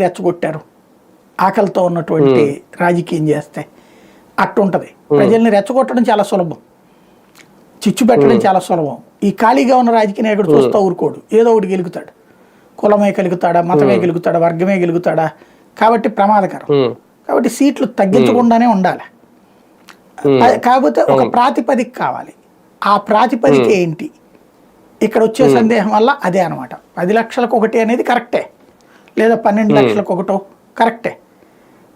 రెచ్చగొట్టారు ఆకలితో ఉన్నటువంటి రాజకీయం చేస్తే అట్టుంటది. ప్రజల్ని రెచ్చగొట్టడం చాలా సులభం, చిచ్చు పెట్టడం చాలా సులభం. ఈ ఖాళీగా ఉన్న రాజకీయ నాయకుడు చూస్తూ ఊరుకోడు, ఏదో ఒకటి గెలుగుతాడు. కులమే గెలుగుతాడా, మతమే గెలుగుతాడా, వర్గమే గెలుగుతాడా, కాబట్టి ప్రమాదకరం. కాబట్టి సీట్లు తగ్గించకుండానే ఉండాలి. కాకపోతే ఒక ప్రాతిపదిక కావాలి. ఆ ప్రాతిపదిక ఏంటి ఇక్కడ వచ్చే సందేహం వల్ల అదే అనమాట. 10 లక్షలకు ఒకటి అనేది కరెక్టే, లేదా 12 లక్షలకు ఒకటో కరెక్టే.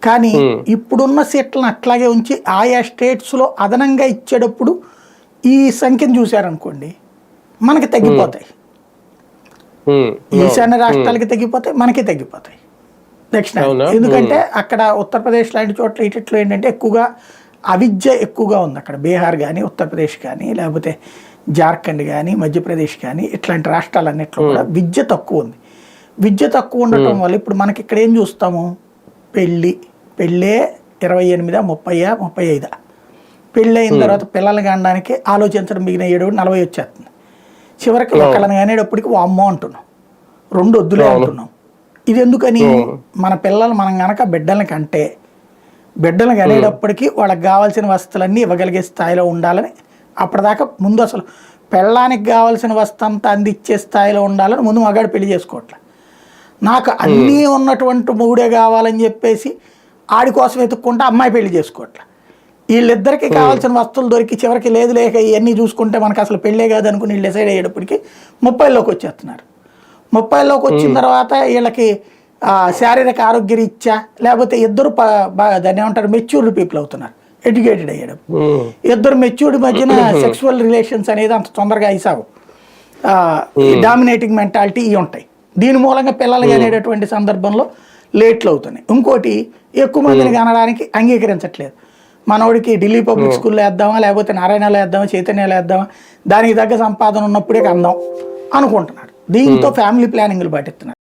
కానీ ఇప్పుడున్న సీట్లను అట్లాగే ఉంచి ఆయా స్టేట్స్లో అదనంగా ఇచ్చేటప్పుడు ఈ సంఖ్యను చూశారనుకోండి మనకి తగ్గిపోతాయి. ఈశాన్య రాష్ట్రాలకి తగ్గిపోతాయి, మనకి తగ్గిపోతాయి దక్షిణ. ఎందుకంటే అక్కడ ఉత్తరప్రదేశ్ లాంటి చోట్ల ఇట్లో ఏంటంటే ఎక్కువగా అవిద్య ఎక్కువగా ఉంది. అక్కడ బీహార్ కానీ, ఉత్తరప్రదేశ్ కానీ, లేకపోతే జార్ఖండ్ కానీ, మధ్యప్రదేశ్ కానీ, ఇట్లాంటి రాష్ట్రాలన్నింటిలో కూడా విద్య తక్కువ ఉంది. విద్య తక్కువ ఉండటం వల్ల ఇప్పుడు మనకి ఇక్కడ ఏం చూస్తాము, పెళ్ళే 28, 30, 35. పెళ్ళి అయిన తర్వాత పిల్లల్ని కనడానికి ఆలోచించడం మిగిలిన 40 వచ్చేస్తుంది. చివరికి ఒకళ్ళని కనేటప్పటికి అమ్మో అంటున్నాం, 2 వద్దులే అంటున్నాం. ఇది ఎందుకని, మన పిల్లలు మనం కనుక బిడ్డలను కంటే బిడ్డలు కనేటప్పటికీ వాళ్ళకి కావాల్సిన వస్తువులన్నీ ఇవ్వగలిగే స్థాయిలో ఉండాలని, అప్పటిదాకా ముందు అసలు పెళ్ళానికి కావాల్సిన వస్తువు అంతా అందించే స్థాయిలో ఉండాలని ముందు మగాడు పెళ్లి చేసుకోవట్లే. నాకు అన్నీ ఉన్నటువంటి మొగుడే కావాలని చెప్పేసి ఆడి కోసం వెతుక్కుంటే అమ్మాయి పెళ్లి చేసుకోవట్లే. వీళ్ళిద్దరికి కావాల్సిన వస్తువులు దొరికి చివరికి లేదు లేక ఇవన్నీ చూసుకుంటే మనకు అసలు పెళ్ళే కాదనుకుని వీళ్ళు డిసైడ్ అయ్యేటప్పటికి 30లోకి వచ్చేస్తున్నారు. 30లోకి వచ్చిన తర్వాత వీళ్ళకి శారీరక ఆరోగ్య రీత్యా లేకపోతే ఇద్దరు దాన్ని ఏమంటారు మెచ్యూర్డ్ పీపుల్ అవుతున్నారు, ఎడ్యుకేటెడ్ అయ్యాడు. ఇద్దరు మెచ్యూర్డ్ మధ్యన సెక్సువల్ రిలేషన్స్ అనేది అంత తొందరగా అయిసావు. డామినేటింగ్ మెంటాలిటీ ఇవి ఉంటాయి. దీని మూలంగా పిల్లలు అనేటటువంటి సందర్భంలో లేట్లు అవుతున్నాయి. ఇంకోటి ఎక్కువ మందిని కనడానికి అంగీకరించట్లేదు. మనోడికి ఢిల్లీ పబ్లిక్ స్కూల్లో వేద్దామా, లేకపోతే నారాయణలో వేద్దామా, చైతన్యలో వేద్దామా, దానికి తగ్గ సంపాదన ఉన్నప్పుడే కందాం అనుకుంటున్నారు. దీంతో ఫ్యామిలీ ప్లానింగ్లు పాటిస్తున్నారు.